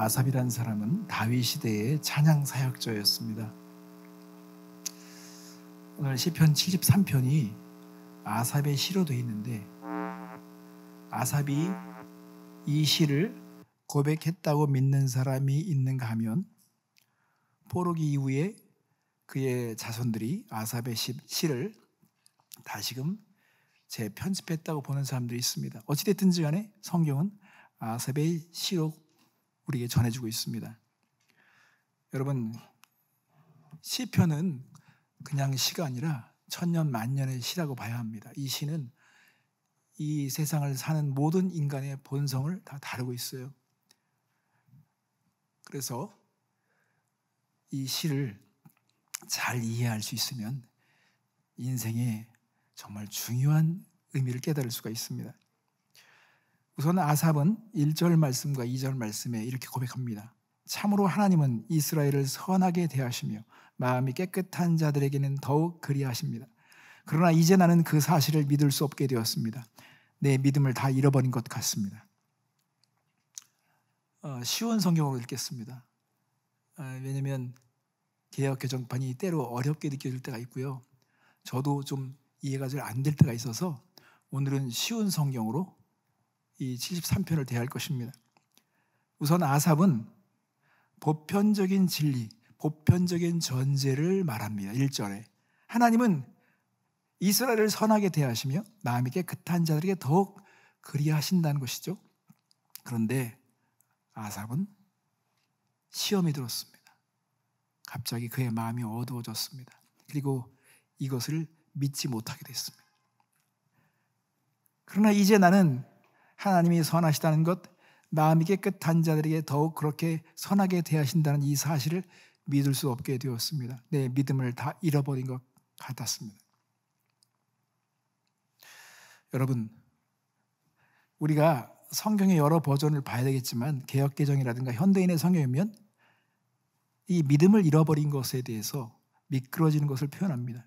아삽이라는 사람은 다윗 시대의 찬양 사역자였습니다. 오늘 시편 73편이 아삽의 시로 되어 있는데, 아삽이 이 시를 고백했다고 믿는 사람이 있는가 하면, 포로기 이후에 그의 자손들이 아삽의 시를 다시금 재편집했다고 보는 사람들이 있습니다. 어찌됐든지 간에 성경은 아삽의 시로 우리에게 전해주고 있습니다. 여러분, 시편은 그냥 시가 아니라 천년 만년의 시라고 봐야 합니다. 이 시는 이 세상을 사는 모든 인간의 본성을 다 다루고 있어요. 그래서 이 시를 잘 이해할 수 있으면 인생에 정말 중요한 의미를 깨달을 수가 있습니다. 우선 아삽은 1절 말씀과 2절 말씀에 이렇게 고백합니다. 참으로 하나님은 이스라엘을 선하게 대하시며 마음이 깨끗한 자들에게는 더욱 그리하십니다. 그러나 이제 나는 그 사실을 믿을 수 없게 되었습니다. 내 믿음을 다 잃어버린 것 같습니다. 쉬운 성경으로 읽겠습니다. 왜냐하면 개역개정판이 때로 어렵게 느껴질 때가 있고요. 저도 좀 이해가 잘 안 될 때가 있어서 오늘은 쉬운 성경으로 이 73편을 대할 것입니다. 우선 아삽은 보편적인 진리, 보편적인 전제를 말합니다. 1절에 하나님은 이스라엘을 선하게 대하시며 마음이 깨끗한 자들에게 더욱 그리하신다는 것이죠. 그런데 아삽은 시험이 들었습니다. 갑자기 그의 마음이 어두워졌습니다. 그리고 이것을 믿지 못하게 됐습니다. 그러나 이제 나는 하나님이 선하시다는 것, 마음이 깨끗한 자들에게 더욱 그렇게 선하게 대하신다는 이 사실을 믿을 수 없게 되었습니다. 내 믿음을 다 잃어버린 것 같았습니다. 여러분, 우리가 성경의 여러 버전을 봐야 되겠지만 개역개정이라든가 현대인의 성경이면 이 믿음을 잃어버린 것에 대해서 미끄러지는 것을 표현합니다.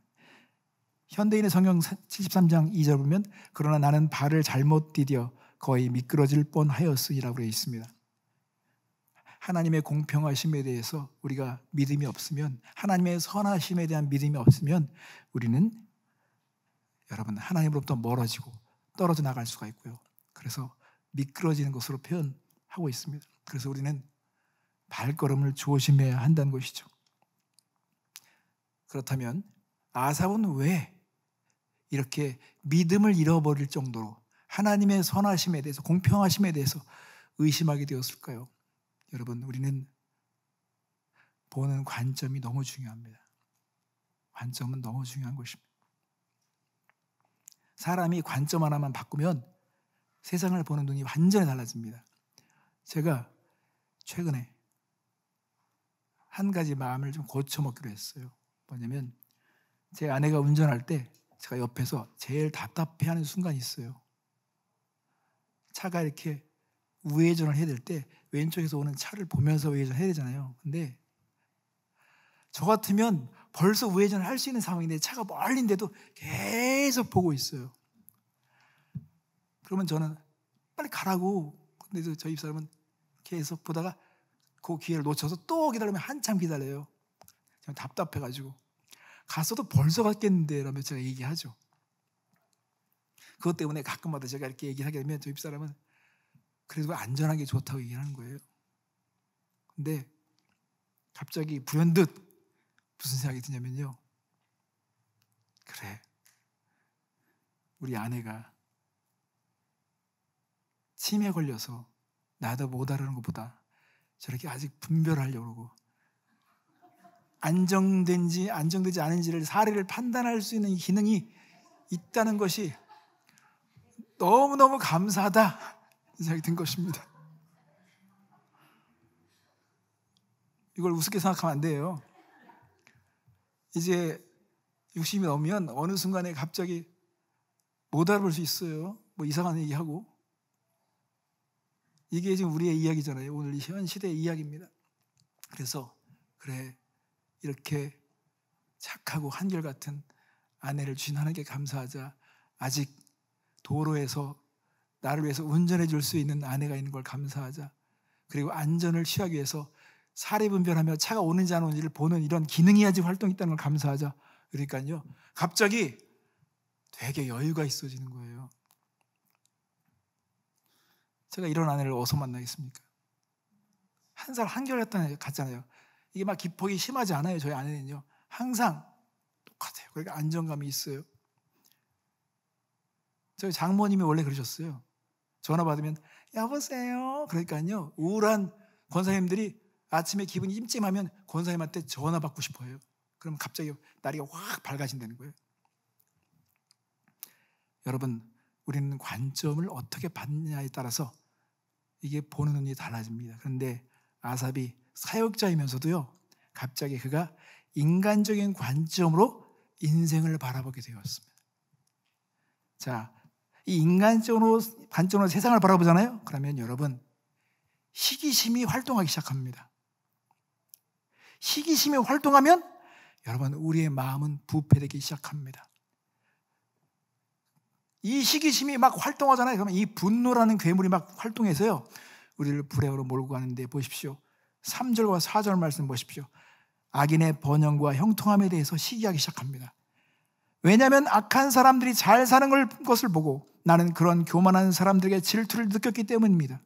현대인의 성경 73장 2절 보면 그러나 나는 발을 잘못 디뎌 거의 미끄러질 뻔하였으니라고 되어 있습니다. 하나님의 공평하심에 대해서 우리가 믿음이 없으면, 하나님의 선하심에 대한 믿음이 없으면 우리는 여러분 하나님으로부터 멀어지고 떨어져 나갈 수가 있고요. 그래서 미끄러지는 것으로 표현하고 있습니다. 그래서 우리는 발걸음을 조심해야 한다는 것이죠. 그렇다면 아삽은 왜 이렇게 믿음을 잃어버릴 정도로 하나님의 선하심에 대해서, 공평하심에 대해서 의심하게 되었을까요? 여러분, 우리는 보는 관점이 너무 중요합니다. 관점은 너무 중요한 것입니다. 사람이 관점 하나만 바꾸면 세상을 보는 눈이 완전히 달라집니다. 제가 최근에 한 가지 마음을 좀 고쳐먹기로 했어요. 뭐냐면 제 아내가 운전할 때 제가 옆에서 제일 답답해하는 순간이 있어요. 차가 이렇게 우회전을 해야 될 때 왼쪽에서 오는 차를 보면서 우회전을 해야 되잖아요. 근데 저 같으면 벌써 우회전을 할 수 있는 상황인데 차가 멀린데도 계속 보고 있어요. 그러면 저는 빨리 가라고. 근데 저 입사람은 계속 보다가 그 기회를 놓쳐서 또 기다리면 한참 기다려요. 답답해가지고 갔어도 벌써 갔겠는데 라며 제가 얘기하죠. 그것 때문에 가끔마다 제가 이렇게 얘기하게 되면 저 입사람은 그래도 안전하게 좋다고 얘기하는 거예요. 근데 갑자기 불현듯 무슨 생각이 드냐면요, 그래, 우리 아내가 치매에 걸려서 나도 못 알아는 것보다 저렇게 아직 분별하려고 그러고 안정된지 안정되지 않은지를 사례를 판단할 수 있는 기능이 있다는 것이 너무너무 감사하다 생각이 든 것입니다. 이걸 우습게 생각하면 안 돼요. 이제 60이 넘으면 어느 순간에 갑자기 못 알아볼 수 있어요. 뭐 이상한 얘기하고. 이게 지금 우리의 이야기잖아요. 오늘 현 시대의 이야기입니다. 그래서 그래, 이렇게 착하고 한결같은 아내를 주신 하나님께 감사하자. 아직 도로에서 나를 위해서 운전해 줄 수 있는 아내가 있는 걸 감사하자. 그리고 안전을 취하기 위해서 사리분별하며 차가 오는지 안 오는지를 보는 이런 기능이 아직 활동이 있다는 걸 감사하자. 그러니까요, 갑자기 되게 여유가 있어지는 거예요. 제가 이런 아내를 어디서 만나겠습니까? 한 살 한결 같잖아요. 이게 막 기폭이 심하지 않아요. 저희 아내는요, 항상 똑같아요. 그러니까 안정감이 있어요. 저희 장모님이 원래 그러셨어요. 전화 받으면 여보세요. 그러니까요, 우울한 권사님들이 아침에 기분이 찜찜하면 권사님한테 전화 받고 싶어요. 그럼 갑자기 날이 확 밝아진다는 거예요. 여러분, 우리는 관점을 어떻게 받느냐에 따라서 이게 보는 눈이 달라집니다. 그런데 아삽이 사역자이면서도요, 갑자기 그가 인간적인 관점으로 인생을 바라보게 되었습니다. 자, 이 인간적으로 관점으로 세상을 바라보잖아요. 그러면 여러분, 시기심이 활동하기 시작합니다. 시기심이 활동하면 여러분, 우리의 마음은 부패되기 시작합니다. 이 시기심이 막 활동하잖아요. 그러면 이 분노라는 괴물이 막 활동해서요, 우리를 불행으로 몰고 가는데, 보십시오. 3절과 4절 말씀 보십시오. 악인의 번영과 형통함에 대해서 시기하기 시작합니다. 왜냐하면 악한 사람들이 잘 사는 것을 보고 나는 그런 교만한 사람들에게 질투를 느꼈기 때문입니다.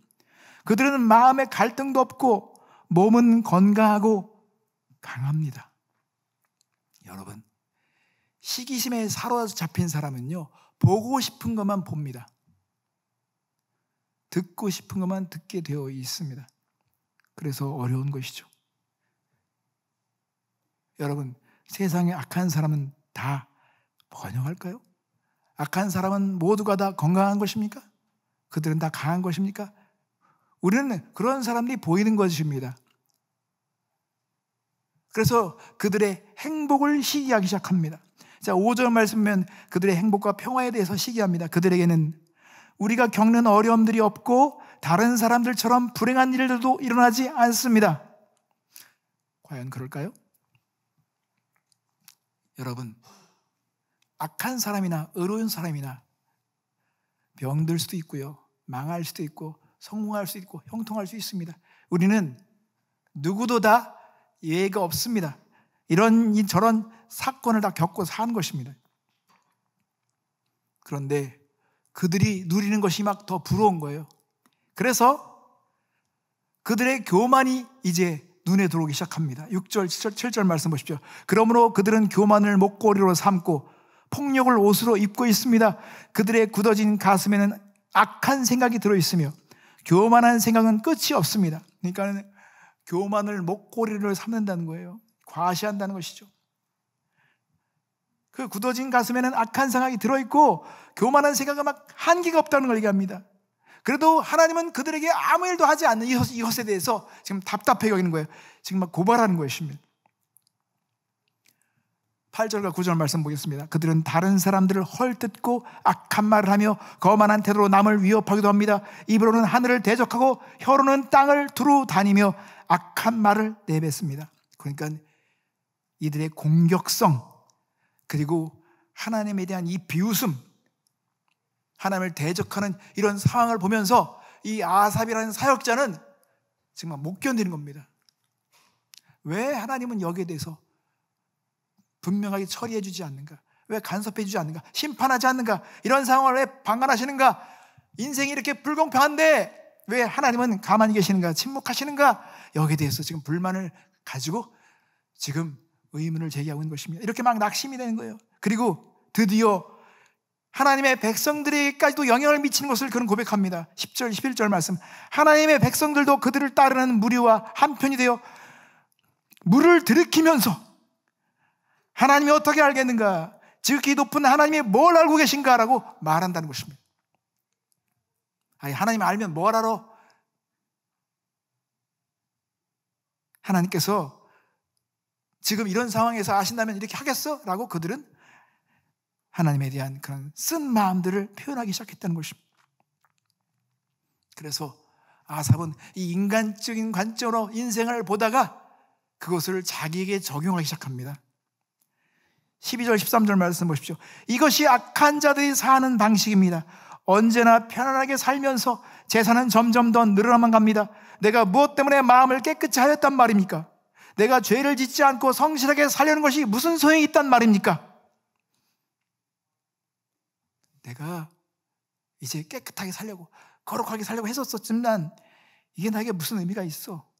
그들은 마음에 갈등도 없고 몸은 건강하고 강합니다. 여러분, 시기심에 사로잡힌 사람은요, 보고 싶은 것만 봅니다. 듣고 싶은 것만 듣게 되어 있습니다. 그래서 어려운 것이죠. 여러분, 세상에 악한 사람은 다 번영할까요? 악한 사람은 모두가 다 건강한 것입니까? 그들은 다 강한 것입니까? 우리는 그런 사람들이 보이는 것입니다. 그래서 그들의 행복을 시기하기 시작합니다. 자, 5절 말씀은 그들의 행복과 평화에 대해서 시기합니다. 그들에게는 우리가 겪는 어려움들이 없고 다른 사람들처럼 불행한 일들도 일어나지 않습니다. 과연 그럴까요? 여러분, 악한 사람이나 의로운 사람이나 병들 수도 있고요, 망할 수도 있고 성공할 수 있고 형통할 수 있습니다. 우리는 누구도 다 예외가 없습니다. 이런 저런 사건을 다 겪고 사는 것입니다. 그런데 그들이 누리는 것이 막 더 부러운 거예요. 그래서 그들의 교만이 이제 눈에 들어오기 시작합니다. 6절, 7절 말씀 보십시오. 그러므로 그들은 교만을 목걸이로 삼고 폭력을 옷으로 입고 있습니다. 그들의 굳어진 가슴에는 악한 생각이 들어있으며 교만한 생각은 끝이 없습니다. 그러니까 교만을 목걸이로 삼는다는 거예요. 과시한다는 것이죠. 그 굳어진 가슴에는 악한 생각이 들어있고 교만한 생각은 막 한계가 없다는 걸 얘기합니다. 그래도 하나님은 그들에게 아무 일도 하지 않는 이것에 대해서 지금 답답해 여기는 거예요. 지금 막 고발하는 것입니다. 8절과 9절 말씀 보겠습니다. 그들은 다른 사람들을 헐뜯고 악한 말을 하며 거만한 태도로 남을 위협하기도 합니다. 입으로는 하늘을 대적하고 혀로는 땅을 두루 다니며 악한 말을 내뱉습니다. 그러니까 이들의 공격성, 그리고 하나님에 대한 이 비웃음, 하나님을 대적하는 이런 상황을 보면서 이 아삽이라는 사역자는 정말 못 견디는 겁니다. 왜 하나님은 여기에 대해서 분명하게 처리해 주지 않는가? 왜 간섭해 주지 않는가? 심판하지 않는가? 이런 상황을 왜 방관하시는가? 인생이 이렇게 불공평한데 왜 하나님은 가만히 계시는가? 침묵하시는가? 여기에 대해서 지금 불만을 가지고 지금 의문을 제기하고 있는 것입니다. 이렇게 막 낙심이 되는 거예요. 그리고 드디어 하나님의 백성들에게까지도 영향을 미치는 것을 그는 고백합니다. 10절, 11절 말씀. 하나님의 백성들도 그들을 따르는 무리와 한편이 되어 물을 들이키면서 하나님이 어떻게 알겠는가? 지극히 높은 하나님이 뭘 알고 계신가? 라고 말한다는 것입니다. 아니, 하나님 알면 뭘 알아? 하나님께서 지금 이런 상황에서 아신다면 이렇게 하겠어? 라고 그들은 하나님에 대한 그런 쓴 마음들을 표현하기 시작했다는 것입니다. 그래서 아삽은 이 인간적인 관점으로 인생을 보다가 그것을 자기에게 적용하기 시작합니다. 12절 13절 말씀 보십시오. 이것이 악한 자들이 사는 방식입니다. 언제나 편안하게 살면서 재산은 점점 더 늘어나만 갑니다. 내가 무엇 때문에 마음을 깨끗이 하였단 말입니까? 내가 죄를 짓지 않고 성실하게 살려는 것이 무슨 소용이 있단 말입니까? 내가 이제 깨끗하게 살려고, 거룩하게 살려고 했었지만 이게 나에게 무슨 의미가 있어?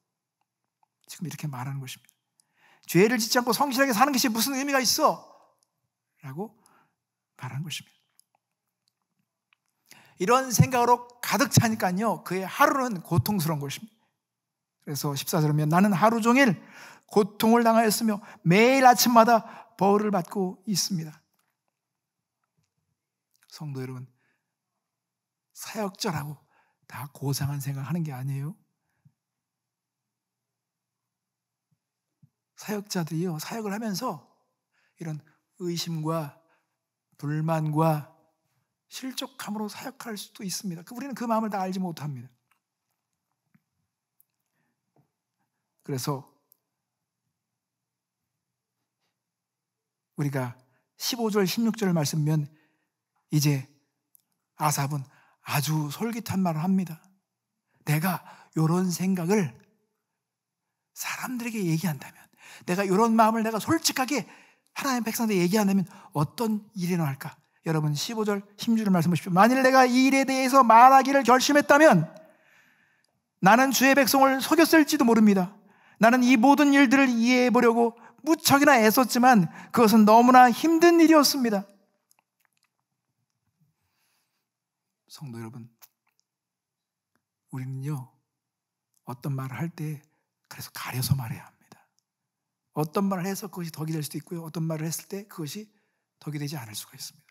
지금 이렇게 말하는 것입니다. 죄를 짓지 않고 성실하게 사는 것이 무슨 의미가 있어? 라고 말하는 것입니다. 이런 생각으로 가득 차니까요, 그의 하루는 고통스러운 것입니다. 그래서 14절에 보면 나는 하루 종일 고통을 당하였으며 매일 아침마다 벌을 받고 있습니다. 성도 여러분, 사역자라고 다 고상한 생각하는 게 아니에요. 사역자들이요, 사역을 하면서 이런 의심과 불만과 실족함으로 사역할 수도 있습니다. 우리는 그 마음을 다 알지 못합니다. 그래서 우리가 15절, 16절 말씀면 이제 아삽은 아주 솔깃한 말을 합니다. 내가 이런 생각을 사람들에게 얘기한다면, 내가 이런 마음을 내가 솔직하게 하나님의 백성들에게 얘기한다면 어떤 일이 일어날까? 여러분 15절, 16절 말씀 보십시오. 만일 내가 이 일에 대해서 말하기를 결심했다면 나는 주의 백성을 속였을지도 모릅니다. 나는 이 모든 일들을 이해해 보려고 무척이나 애썼지만 그것은 너무나 힘든 일이었습니다. 성도 여러분, 우리는요, 어떤 말을 할 때 그래서 가려서 말해야 합니다. 어떤 말을 해서 그것이 덕이 될 수도 있고요, 어떤 말을 했을 때 그것이 덕이 되지 않을 수가 있습니다.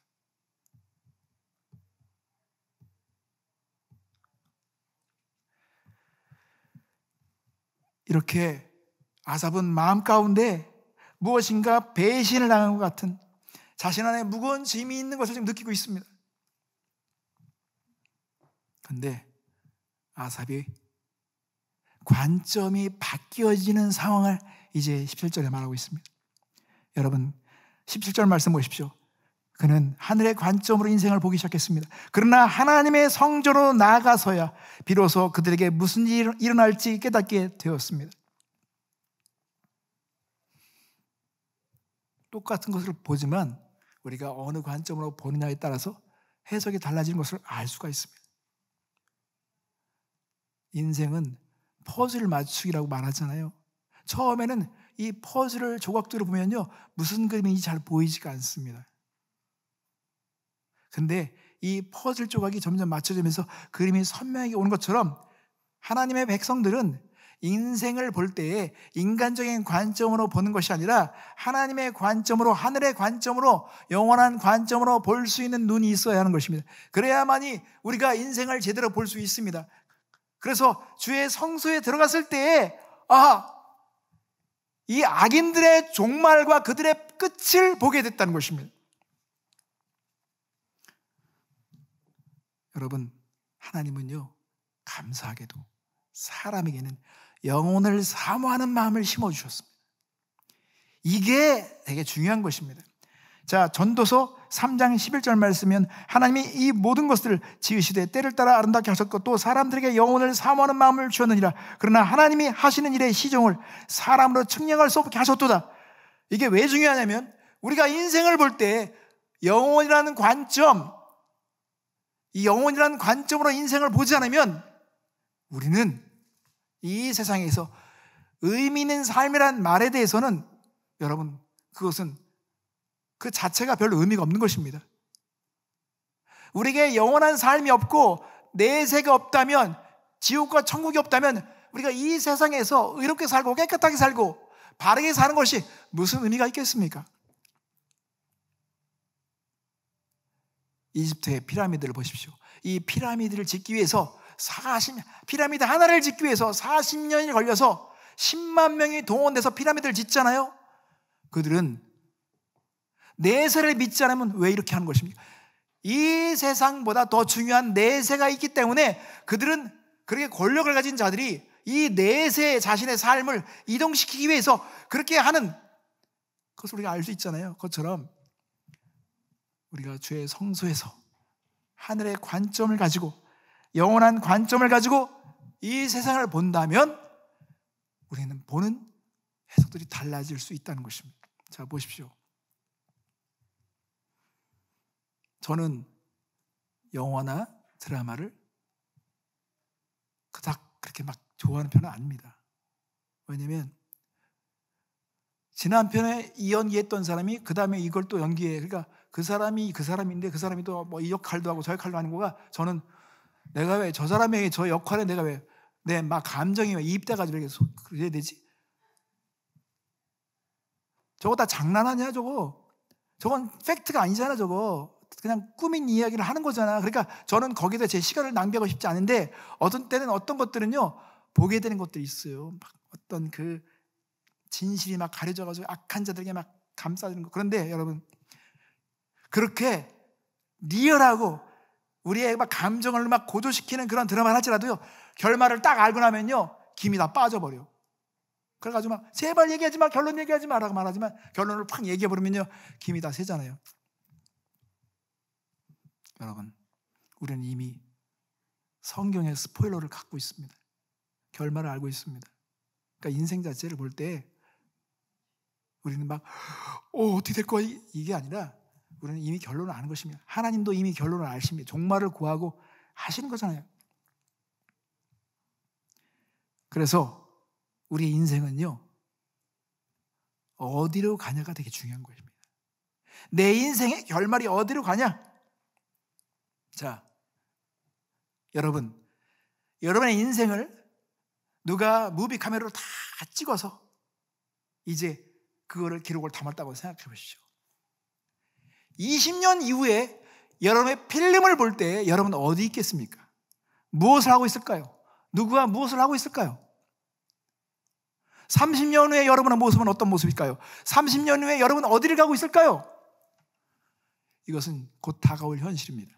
이렇게 아삽은 마음 가운데 무엇인가 배신을 당한 것 같은, 자신 안에 무거운 짐이 있는 것을 지금 느끼고 있습니다. 그런데 아삽이 관점이 바뀌어지는 상황을 이제 17절에 말하고 있습니다. 여러분 17절 말씀 보십시오. 그는 하늘의 관점으로 인생을 보기 시작했습니다. 그러나 하나님의 성전으로 나아가서야 비로소 그들에게 무슨 일이 일어날지 깨닫게 되었습니다. 똑같은 것을 보지만 우리가 어느 관점으로 보느냐에 따라서 해석이 달라지는 것을 알 수가 있습니다. 인생은 퍼즐 맞추기라고 말하잖아요. 처음에는 이 퍼즐을 조각들을 보면요, 무슨 그림인지 잘 보이지가 않습니다. 근데 이 퍼즐 조각이 점점 맞춰지면서 그림이 선명하게 오는 것처럼 하나님의 백성들은 인생을 볼 때에 인간적인 관점으로 보는 것이 아니라 하나님의 관점으로, 하늘의 관점으로, 영원한 관점으로 볼 수 있는 눈이 있어야 하는 것입니다. 그래야만이 우리가 인생을 제대로 볼 수 있습니다. 그래서 주의 성소에 들어갔을 때에 이 악인들의 종말과 그들의 끝을 보게 됐다는 것입니다. 여러분, 하나님은요, 감사하게도 사람에게는 영혼을 사모하는 마음을 심어주셨습니다. 이게 되게 중요한 것입니다. 자, 전도서 3장 11절 말씀은 하나님이 이 모든 것들을 지으시되 때를 따라 아름답게 하셨고 또 사람들에게 영혼을 사모하는 마음을 주었느니라. 그러나 하나님이 하시는 일의 시종을 사람으로 측량할 수 없게 하셨도다. 이게 왜 중요하냐면 우리가 인생을 볼 때 영혼이라는 관점, 이 영혼이라는 관점으로 인생을 보지 않으면 우리는 이 세상에서 의미 있는 삶이란 말에 대해서는 여러분, 그것은 그 자체가 별로 의미가 없는 것입니다. 우리에게 영원한 삶이 없고 내세가 없다면, 지옥과 천국이 없다면 우리가 이 세상에서 의롭게 살고 깨끗하게 살고 바르게 사는 것이 무슨 의미가 있겠습니까? 이집트의 피라미드를 보십시오. 이 피라미드를 짓기 위해서 피라미드 하나를 짓기 위해서 40년이 걸려서 10만 명이 동원돼서 피라미드를 짓잖아요. 그들은 내세를 믿지 않으면 왜 이렇게 하는 것입니까? 이 세상보다 더 중요한 내세가 있기 때문에 그들은, 그렇게 권력을 가진 자들이 이 내세 자신의 삶을 이동시키기 위해서 그렇게 하는 것을 우리가 알 수 있잖아요. 그것처럼 우리가 주의 성소에서 하늘의 관점을 가지고, 영원한 관점을 가지고 이 세상을 본다면 우리는 보는 해석들이 달라질 수 있다는 것입니다. 자, 보십시오. 저는 영화나 드라마를 그닥 그렇게 막 좋아하는 편은 아닙니다. 왜냐하면 지난 편에 이 연기했던 사람이 그 다음에 이걸 또 연기해. 그러니까 그 사람이 그 사람인데 그 사람이 또 뭐 이 역할도 하고 저 역할도 하는 거가, 저는 내가 왜 저 사람에게 저 역할에 내가 왜 내 막 감정이 왜 이입돼가지고 이렇게 그래야 되지? 저거 다 장난하냐 저거? 저건 팩트가 아니잖아 저거. 그냥 꾸민 이야기를 하는 거잖아. 그러니까 저는 거기다 제 시간을 낭비하고 싶지 않은데, 어떤 때는 어떤 것들은요 보게 되는 것들이 있어요. 막 어떤 그 진실이 막 가려져가지고 악한 자들에게 막 감싸주는 거. 그런데 여러분, 그렇게 리얼하고 우리의 막 감정을 막 고조시키는 그런 드라마를 할지라도요, 결말을 딱 알고 나면요 김이 다 빠져버려. 그래가지고 막 제발 얘기하지 마, 결론 얘기하지 마라고 말하지만 결론을 팍 얘기해버리면요 김이 다 새잖아요. 여러분, 우리는 이미 성경의 스포일러를 갖고 있습니다. 결말을 알고 있습니다. 그러니까 인생 자체를 볼 때 우리는 막 어떻게 될 거야 이게 아니라, 우리는 이미 결론을 아는 것입니다. 하나님도 이미 결론을 아십니다. 종말을 구하고 하시는 거잖아요. 그래서 우리의 인생은요 어디로 가냐가 되게 중요한 것입니다. 내 인생의 결말이 어디로 가냐? 자, 여러분의 인생을 누가 무비 카메라로 다 찍어서 이제 그거를 기록을 담았다고 생각해 보시죠. 20년 이후에 여러분의 필름을 볼 때 여러분은 어디 있겠습니까? 무엇을 하고 있을까요? 누구와 무엇을 하고 있을까요? 30년 후에 여러분의 모습은 어떤 모습일까요? 30년 후에 여러분은 어디를 가고 있을까요? 이것은 곧 다가올 현실입니다.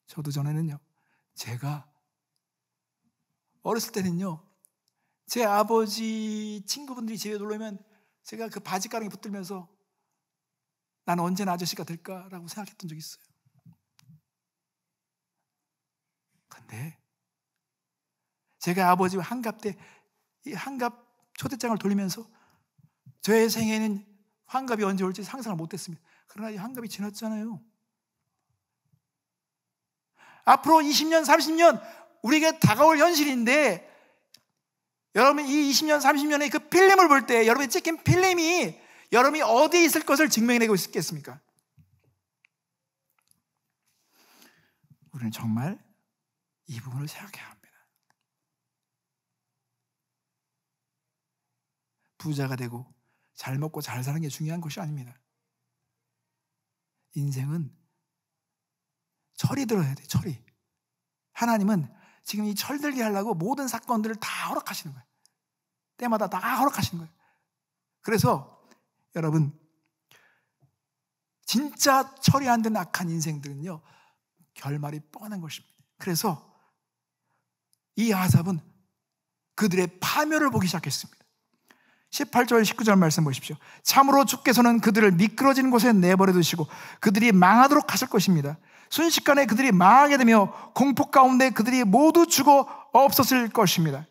저도 전에는요, 제가 어렸을 때는요, 제 아버지 친구분들이 집에 놀러 오면 제가 그 바지가랑이 붙들면서 난 언제나 아저씨가 될까라고 생각했던 적이 있어요. 근데 제가 아버지와 환갑 때 이 환갑 초대장을 돌리면서 저의 생에는 환갑이 언제 올지 상상을 못했습니다. 그러나 이 환갑이 지났잖아요. 앞으로 20년, 30년 우리에게 다가올 현실인데, 여러분 이 20년, 30년의 그 필름을 볼 때 여러분이 찍힌 필름이 여러분이 어디에 있을 것을 증명해내고 있겠습니까? 우리는 정말 이 부분을 생각해야 합니다. 부자가 되고 잘 먹고 잘 사는 게 중요한 것이 아닙니다. 인생은 철이 들어야 돼, 철이. 하나님은 지금 이 철들게 하려고 모든 사건들을 다 허락하시는 거예요. 때마다 다 허락하시는 거예요. 그래서 여러분, 진짜 철이 안 된 악한 인생들은요 결말이 뻔한 것입니다. 그래서 이 아삽은 그들의 파멸을 보기 시작했습니다. 18절 19절 말씀 보십시오. 참으로 주께서는 그들을 미끄러지는 곳에 내버려 두시고 그들이 망하도록 하실 것입니다. 순식간에 그들이 망하게 되며 공포 가운데 그들이 모두 죽어 없었을 것입니다.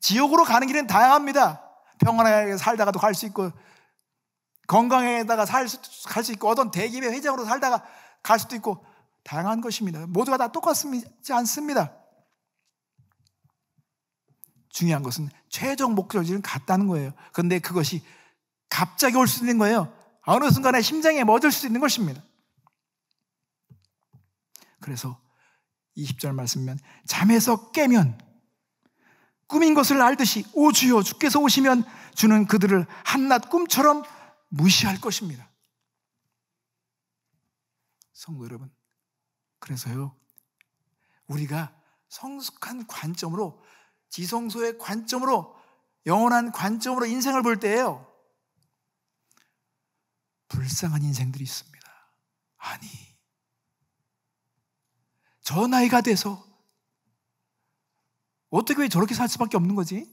지옥으로 가는 길은 다양합니다. 평안하게 살다가도 갈 수 있고, 건강에다가 갈 수 있고, 어떤 대기업의 회장으로 살다가 갈 수도 있고, 다양한 것입니다. 모두가 다 똑같지 않습니다. 중요한 것은 최종 목적지는 같다는 거예요. 그런데 그것이 갑자기 올 수 있는 거예요. 어느 순간에 심장에 멎을 수 있는 것입니다. 그래서 20절 말씀이면 잠에서 깨면 꿈인 것을 알듯이 오 주여 주께서 오시면 주는 그들을 한낱 꿈처럼 무시할 것입니다. 성도 여러분, 그래서요 우리가 성숙한 관점으로, 지성소의 관점으로, 영원한 관점으로 인생을 볼 때예요 불쌍한 인생들이 있습니다. 아니, 저 나이가 돼서 어떻게 왜 저렇게 살 수밖에 없는 거지?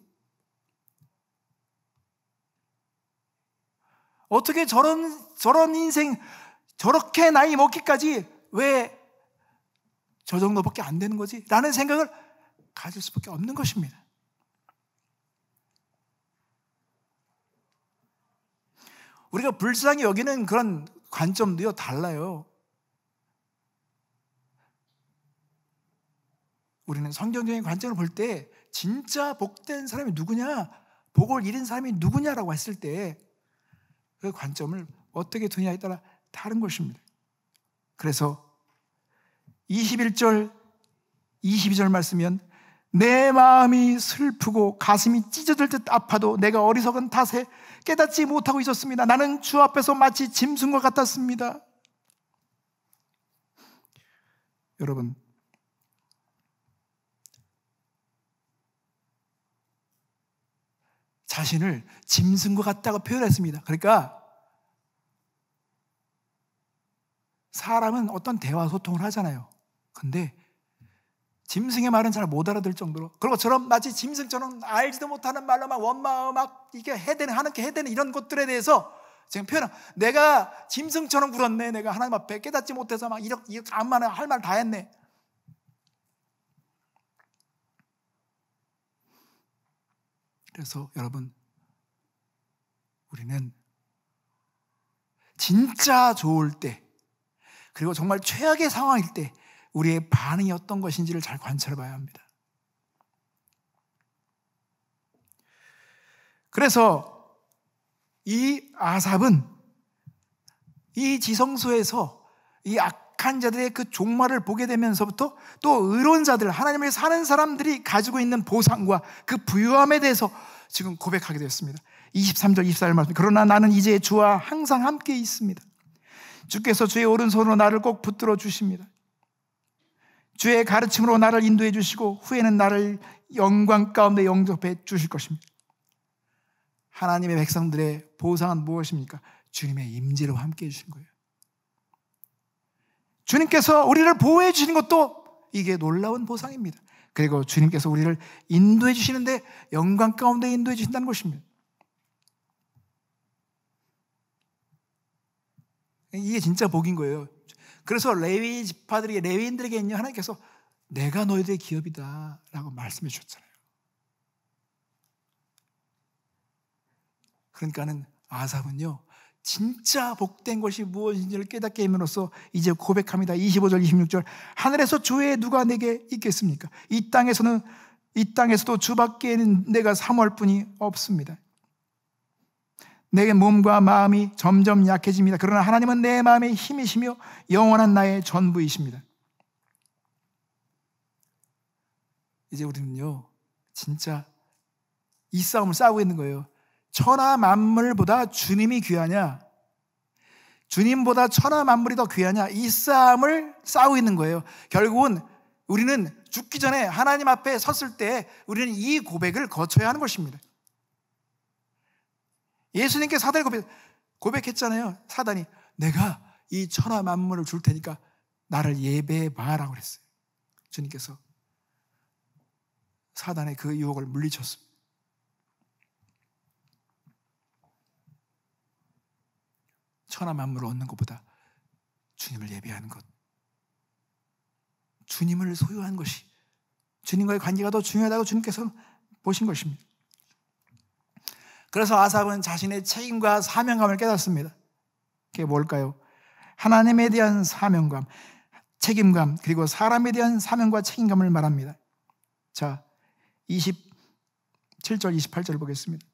어떻게 저런 인생, 저렇게 나이 먹기까지 왜 저 정도밖에 안 되는 거지? 라는 생각을 가질 수밖에 없는 것입니다. 우리가 불쌍히 여기는 그런 관점도요, 달라요. 우리는 성경적인 관점을 볼 때 진짜 복된 사람이 누구냐, 복을 잃은 사람이 누구냐라고 했을 때 그 관점을 어떻게 두냐에 따라 다른 것입니다. 그래서 21절, 22절 말씀이면 내 마음이 슬프고 가슴이 찢어질 듯 아파도 내가 어리석은 탓에 깨닫지 못하고 있었습니다. 나는 주 앞에서 마치 짐승과 같았습니다. 여러분, 자신을 짐승과 같다고 표현했습니다. 그러니까 사람은 어떤 대화 소통을 하잖아요. 근데 짐승의 말은 잘 못 알아들 정도로, 그런 것처럼 마치 짐승처럼 알지도 못하는 말로 막 원망하고 막 이게 해대는 하는 게 해대는 이런 것들에 대해서 지금 표현, 내가 짐승처럼 굴었네, 내가 하나님 앞에 깨닫지 못해서 막 이렇게 아무 할 말 다 했네. 그래서 여러분, 우리는 진짜 좋을 때, 그리고 정말 최악의 상황일 때 우리의 반응이 어떤 것인지를 잘 관찰해 봐야 합니다. 그래서 이 아삽은 이 지성소에서 이 악한 자들의 그 종말을 보게 되면서부터 또 의로운 자들, 하나님을 사는 사람들이 가지고 있는 보상과 그 부유함에 대해서 지금 고백하게 되었습니다. 23절 24절 말씀, 그러나 나는 이제 주와 항상 함께 있습니다. 주께서 주의 오른손으로 나를 꼭 붙들어 주십니다. 주의 가르침으로 나를 인도해 주시고 후에는 나를 영광 가운데 영접해 주실 것입니다. 하나님의 백성들의 보상은 무엇입니까? 주님의 임재로 함께 해주신 거예요. 주님께서 우리를 보호해 주시는 것도 이게 놀라운 보상입니다. 그리고 주님께서 우리를 인도해 주시는데 영광 가운데 인도해 주신다는 것입니다. 이게 진짜 복인 거예요. 그래서 레위 지파들에게, 레위인들에게는요, 하나님께서 내가 너희들의 기업이다 라고 말씀해 주셨잖아요. 그러니까는 아삽은요, 진짜 복된 것이 무엇인지를 깨닫게 함으로써 이제 고백합니다. 25절 26절, 하늘에서 주 외에 누가 내게 있겠습니까? 이 땅에서도 주밖에는 내가 사모할 뿐이 없습니다. 내 몸과 마음이 점점 약해집니다. 그러나 하나님은 내 마음의 힘이시며 영원한 나의 전부이십니다. 이제 우리는요, 진짜 이 싸움을 싸우고 있는 거예요. 천하 만물보다 주님이 귀하냐, 주님보다 천하 만물이 더 귀하냐, 이 싸움을 싸우고 있는 거예요. 결국은 우리는 죽기 전에 하나님 앞에 섰을 때 우리는 이 고백을 거쳐야 하는 것입니다. 예수님께 사단이 고백했잖아요. 사단이 내가 이 천하 만물을 줄 테니까 나를 예배해 봐라고 그랬어요. 주님께서 사단의 그 유혹을 물리쳤습니다. 천하 만물을 얻는 것보다 주님을 예배하는 것, 주님을 소유한 것이, 주님과의 관계가 더 중요하다고 주님께서 보신 것입니다. 그래서 아삽은 자신의 책임과 사명감을 깨닫습니다. 그게 뭘까요? 하나님에 대한 사명감, 책임감, 그리고 사람에 대한 사명과 책임감을 말합니다. 자, 27절 28절 보겠습니다.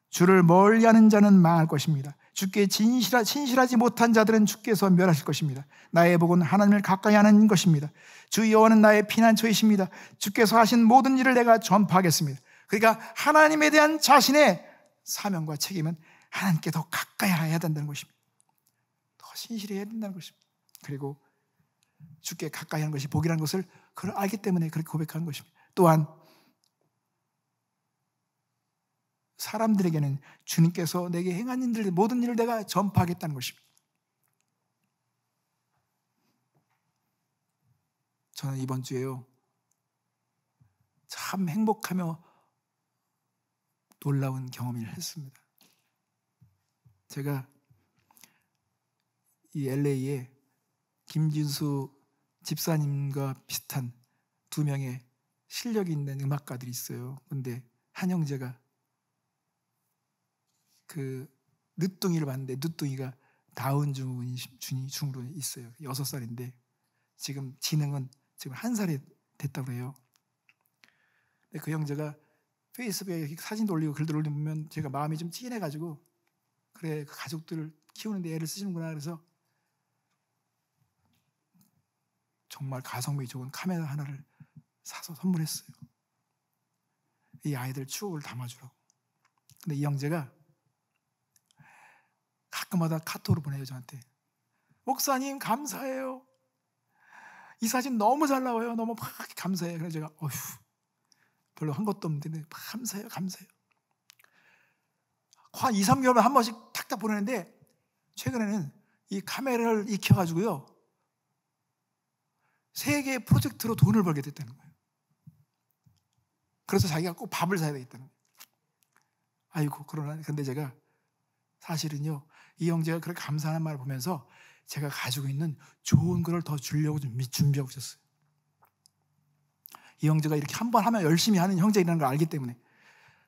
주를 멀리하는 자는 망할 것입니다. 주께 신실하지 못한 자들은 주께서 멸하실 것입니다. 나의 복은 하나님을 가까이 하는 것입니다. 주 여호와는 나의 피난처이십니다. 주께서 하신 모든 일을 내가 전파하겠습니다. 그러니까 하나님에 대한 자신의 사명과 책임은 하나님께 더 가까이 해야 된다는 것입니다. 더 신실해야 된다는 것입니다. 그리고 주께 가까이 하는 것이 복이라는 것을 알기 때문에 그렇게 고백하는 것입니다. 또한 사람들에게는 주님께서 내게 행한 일들, 모든 일을 내가 전파하겠다는 것입니다. 저는 이번 주에요, 참 행복하며 놀라운 경험을 했습니다. 제가 이 LA에 김진수 집사님과 비슷한 두 명의 실력 있는 음악가들이 있어요. 근데 한 형제가 그 늦둥이를 봤는데 늦둥이가 다운 증후군으로 있어요. 6살인데 지금 지능은 지금 1살이 됐다고 해요. 근데 그 형제가 페이스북에 사진도 올리고 글들 올리면 제가 마음이 좀 찌해가지고 그래 그 가족들을 키우는데 애를 쓰시는구나. 그래서 정말 가성비 좋은 카메라 하나를 사서 선물했어요. 이 아이들 추억을 담아주라고. 근데 이 형제가 가끔마다 카톡으로 보내요 저한테. 목사님 감사해요. 이 사진 너무 잘 나와요. 너무 막 감사해요. 그래서 제가 어휴 별로 한 것도 없는데 감사해요. 한 2, 3개월에 한 번씩 탁탁 보내는데 최근에는 이 카메라를 익혀가지고요 세계 프로젝트로 돈을 벌게 됐다는 거예요. 그래서 자기가 꼭 밥을 사야 되겠다는 거예요. 아이고 그러나 근데 제가 사실은요 이 형제가 그렇게 감사한 말을 보면서 제가 가지고 있는 좋은 거를 더 주려고 좀 준비하고 있었어요. 이 형제가 이렇게 한 번 하면 열심히 하는 형제라는 걸 알기 때문에.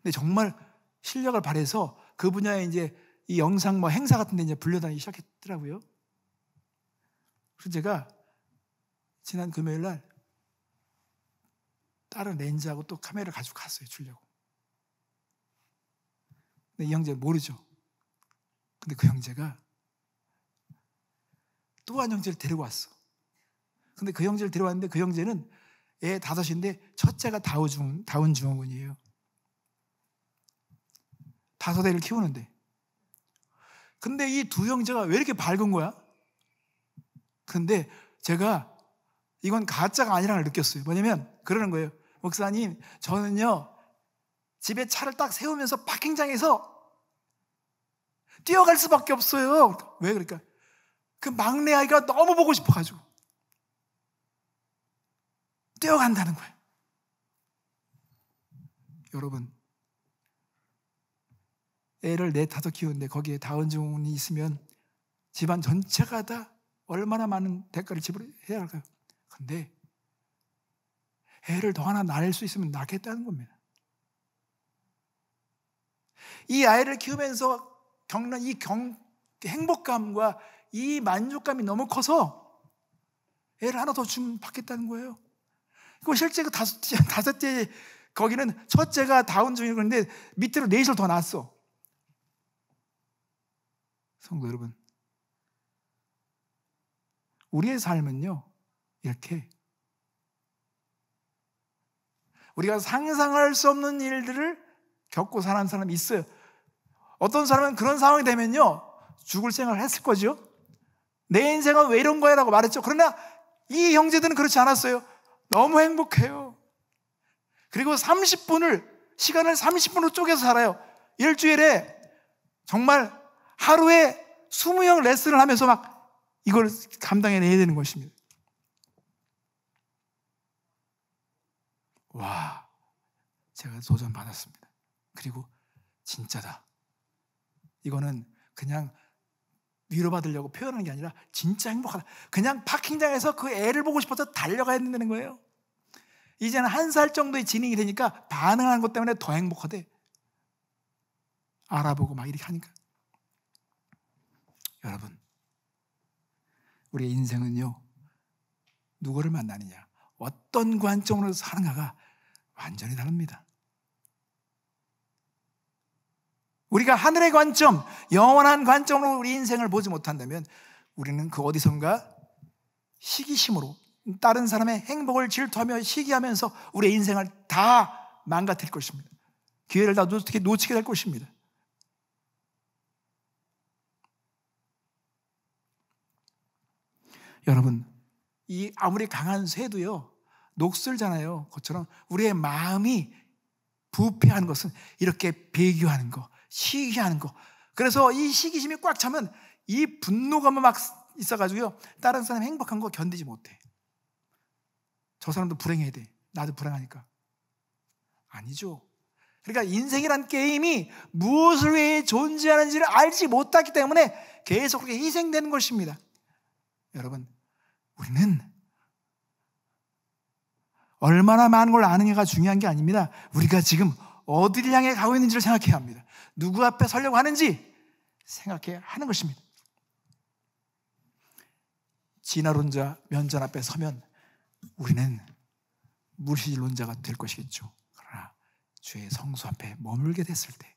근데 정말 실력을 발휘해서 그 분야에 이제 이 영상 뭐 행사 같은 데 이제 불려다니기 시작했더라고요. 그래서 제가 지난 금요일 날 다른 렌즈하고 또 카메라를 가지고 갔어요. 주려고. 근데 이 형제는 모르죠. 근데 그 형제가 또 한 형제를 데리고 왔어. 근데 그 형제를 데려왔는데 그 형제는 애 5인데 첫째가 다운 증후군이에요. 5애를 키우는데. 근데 이 두 형제가 왜 이렇게 밝은 거야? 근데 제가 이건 가짜가 아니라는 걸 느꼈어요. 뭐냐면 그러는 거예요. 목사님, 저는요 집에 차를 딱 세우면서 파킹장에서 뛰어갈 수밖에 없어요. 왜 그럴까? 그 막내 아이가 너무 보고 싶어가지고 뛰어간다는 거예요. 여러분, 애를 4, 5 키우는데 거기에 다운 증후군이 있으면 집안 전체가 다 얼마나 많은 대가를 지불해야 할까요? 근데 애를 더 하나 낳을 수 있으면 낳겠다는 겁니다. 이 아이를 키우면서 겪는 이 행복감과 이 만족감이 너무 커서 애를 하나 더 주면 받겠다는 거예요. 그리고 실제 그 5째 거기는 첫째가 다운 증후군인데 밑으로 4을 더 낳았어. 성도 여러분, 우리의 삶은요 이렇게 우리가 상상할 수 없는 일들을 겪고 사는 사람이 있어요. 어떤 사람은 그런 상황이 되면요 죽을 생각을 했을 거죠. 내 인생은 왜 이런 거야 라고 말했죠. 그러나 이 형제들은 그렇지 않았어요. 너무 행복해요. 그리고 시간을 30분으로 쪼개서 살아요. 일주일에 정말 하루에 20형 레슨을 하면서 막 이걸 감당해내야 되는 것입니다. 와, 제가 도전받았습니다. 그리고 진짜다. 이거는 그냥 위로받으려고 표현하는 게 아니라 진짜 행복하다. 그냥 파킹장에서 그 애를 보고 싶어서 달려가야 된다는 거예요. 이제는 1살 정도의 지능이 되니까 반응하는 것 때문에 더 행복하대. 알아보고 막 이렇게 하니까. 여러분, 우리의 인생은요 누구를 만나느냐, 어떤 관점으로 사는가가 완전히 다릅니다. 우리가 하늘의 관점, 영원한 관점으로 우리 인생을 보지 못한다면 우리는 그 어디선가 시기심으로 다른 사람의 행복을 질투하며 시기하면서 우리의 인생을 다 망가뜨릴 것입니다. 기회를 다 놓치게 될 것입니다. 여러분, 이 아무리 강한 쇠도요 녹슬잖아요. 그것처럼 우리의 마음이 부패하는 것은 이렇게 배교하는 거, 시기하는 거. 그래서 이 시기심이 꽉 차면 이 분노감만 막 있어가지고요 다른 사람 행복한 거 견디지 못해. 저 사람도 불행해야 돼. 나도 불행하니까. 아니죠. 그러니까 인생이란 게임이 무엇을 위해 존재하는지를 알지 못하기 때문에 계속 그렇게 희생되는 것입니다. 여러분, 우리는 얼마나 많은 걸 아느냐가 중요한 게 아닙니다. 우리가 지금 어디를 향해 가고 있는지를 생각해야 합니다. 누구 앞에 서려고 하는지 생각해야 하는 것입니다. 진화론자 면전 앞에 서면 우리는 무신론자가 될 것이겠죠. 그러나 주의 성수 앞에 머물게 됐을 때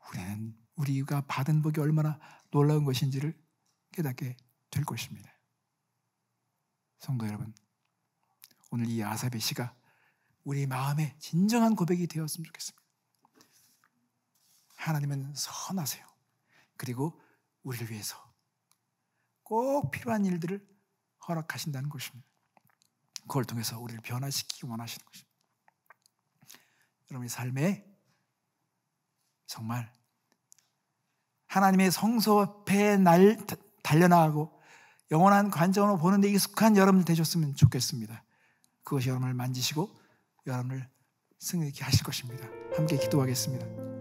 우리는 우리가 받은 복이 얼마나 놀라운 것인지를 깨닫게 될 것입니다. 성도 여러분, 오늘 이 아삽의 시가 우리 마음에 진정한 고백이 되었으면 좋겠습니다. 하나님은 선하세요. 그리고 우리를 위해서 꼭 필요한 일들을 허락하신다는 것입니다. 그걸 통해서 우리를 변화시키기 원하시는 것입니다. 여러분의 삶에 정말 하나님의 성소 앞에 달려나가고 영원한 관점으로 보는 데 익숙한 여러분 되셨으면 좋겠습니다. 그것이 여러분을 만지시고 여러분을 승리케 하실 것입니다. 함께 기도하겠습니다.